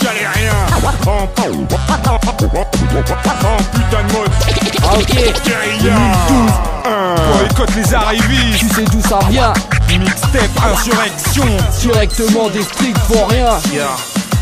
galérien. En putain de mode. Ah ok, Guérilla. Boycott les arrivistes. tu sais d'où ça vient. Mixtape insurrection. Directement des streets pour rien.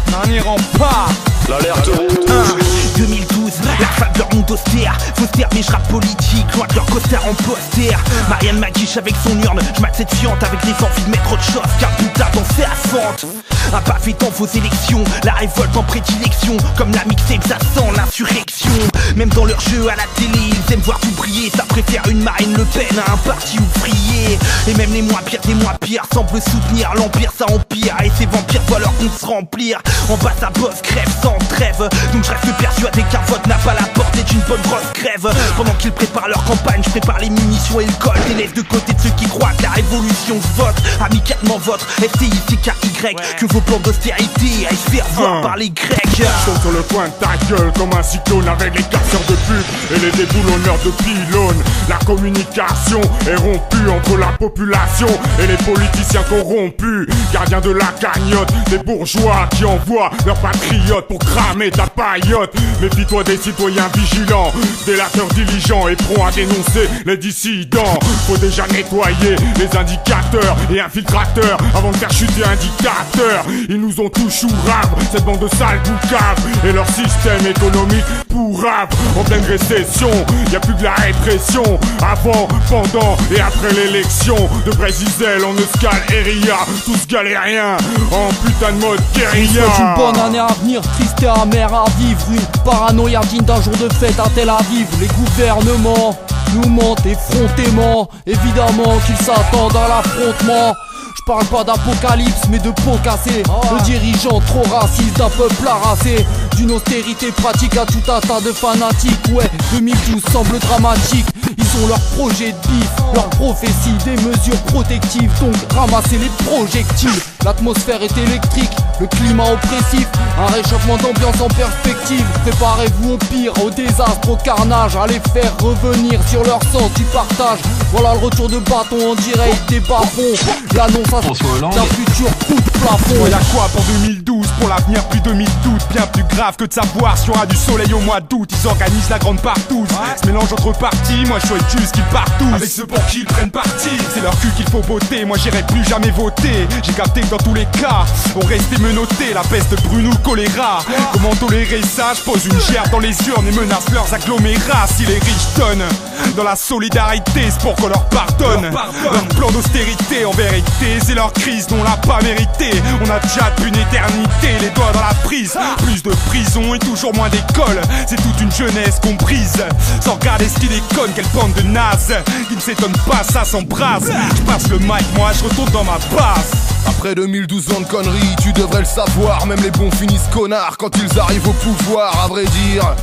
Dernier rempart. L'alerte rouge. 2012, la faveur monde austère. Faustère mais je rappe politique, loin de leur costard en poster. Marianne Maguiche avec son urne, je mate cette fiante avec les envies de mettre autre chose qu'un putain danser à fente. Un pas fait dans vos élections, la révolte en prédilection. Comme la mixtape ça sent l'insurrection. Même dans leur jeu à la télé, ils aiment voir tout briller. Ça préfère une Marine Le Pen à un parti ouvrier. Et même les moins pires des moins pires semblent soutenir l'empire, ça empire. Et ces vampires voient leur compte se remplir. En bas ça bosse, crève sans trêve. Donc je reste persuadé qu'un vote n'a pas la portée d'une bonne grosse crève. Pendant qu'ils préparent leur campagne, je prépare les munitions et le col. Et laisse de côté de ceux qui croient que la révolution se vote. Amicalement votre FTICKY, que vos plans d'austérité aillent se faire voir par les Grecs. Sont sur le coin de ta gueule comme un cyclone avec les casseurs de pub et les déboulonneurs de pylônes. La communication est rompue entre la population et les politiciens corrompus. Gardiens de la cagnotte, des bourgeois qui envoient leurs patriotes pour cramer ta paillote. Méfie-toi des citoyens vigilants, délateurs diligents et prompts à dénoncer les dissidents. Faut déjà nettoyer les indicateurs et infiltrateurs avant de faire chuter un dictateur. Ils nous ont tous chouraves, cette bande de sales boucaves, et leur système économique pourrave. En pleine récession, y a plus que la répression. Avant, pendant et après l'élection de Brésil, en Euskal et Ria, tous galériens en putain de mode guérilla. Une bonne année à venir, triste et amère à vivre. Une paranoïa digne d'un jour de fête à Tel Aviv. Les gouvernements nous mentent effrontément. Évidemment qu'ils s'attendent à l'affrontement. Je parle pas d'apocalypse mais de peau cassée. Le dirigeant trop raciste d'un peuple harassé. D'une austérité pratique à tout un tas de fanatiques. Ouais, 2012 semble dramatique. Ils ont leur projet de bif, leur prophétie, des mesures protectives. Donc ramasser les projectiles. L'atmosphère est électrique, le climat oppressif. Un réchauffement d'ambiance en perspective. Préparez-vous au pire, au désastre, au carnage. À les faire revenir sur leur sens du partage. Voilà le retour de bâton en direct des bas-fonds. L'annonce d'un futur coup de plafond. Y'a quoi pour 2012, pour l'avenir plus de 1000 doutes. Bien plus grave que de savoir s'il y aura du soleil au mois d'août. Ils organisent la grande partouze, ce mélange entre partis. Moi je souhaite juste qu'ils partent tous avec ceux pour qui ils prennent parti. C'est leur cul qu'il faut botter, moi j'irai plus jamais voter. J'ai capté que dans tous les cas, on restait menottés. La peste brune ou le choléra. Comment tolérer ça? Je pose une gerbe dans les urnes et menace leurs agglomérats. Si les riches donnent dans la solidarité, c'est pour qu'on leur pardonne. Leur plan d'austérité en vérité, c'est leur crise dont on l'a pas mérité. On a déjà depuis une éternité les doigts dans la prise. Plus de prison et toujours moins d'école. C'est toute une jeunesse comprise, sans regarder ce qui déconne. Quelle bande de nazes qui ne s'étonne pas, ça s'embrase. Je passe le mic, moi je retourne dans ma base. Après 2012 ans de conneries, tu devrais le savoir. Même les bons finissent connards quand ils arrivent au pouvoir, à vrai dire.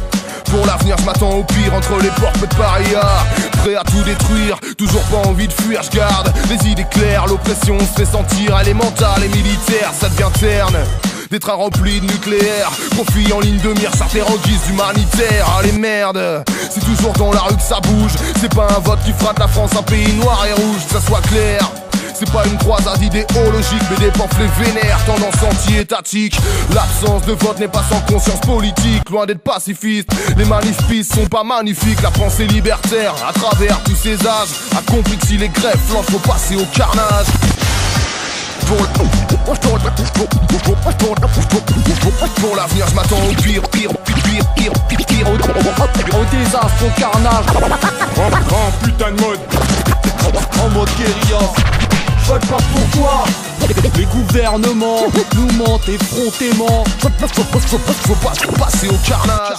Pour l'avenir, je m'attends au pire entre les portes de paria. Prêt à tout détruire, toujours pas envie de fuir, je garde les idées claires. L'oppression se fait sentir, elle est mentale et militaire, ça devient terne. Des trains remplis de nucléaire, profit en ligne de mire, ça fait en guise d'humanitaire. Ah les merdes, c'est toujours dans la rue que ça bouge. C'est pas un vote qui fera de la France un pays noir et rouge, que ça soit clair. C'est pas une croisade idéologique mais des pamphlets vénères, tendance anti-étatique. L'absence de vote n'est pas sans conscience politique, loin d'être pacifiste. Les manifestes sont pas magnifiques, la pensée libertaire à travers tous ces âges a compris que si les grèves flanchent faut passer au carnage. Pour l'avenir je m'attends au pire, au désastre, au carnage. En putain de mode, en mode guérilla. Vote pas pour toi. Les gouvernements nous mentent effrontément. faut passer au carnage.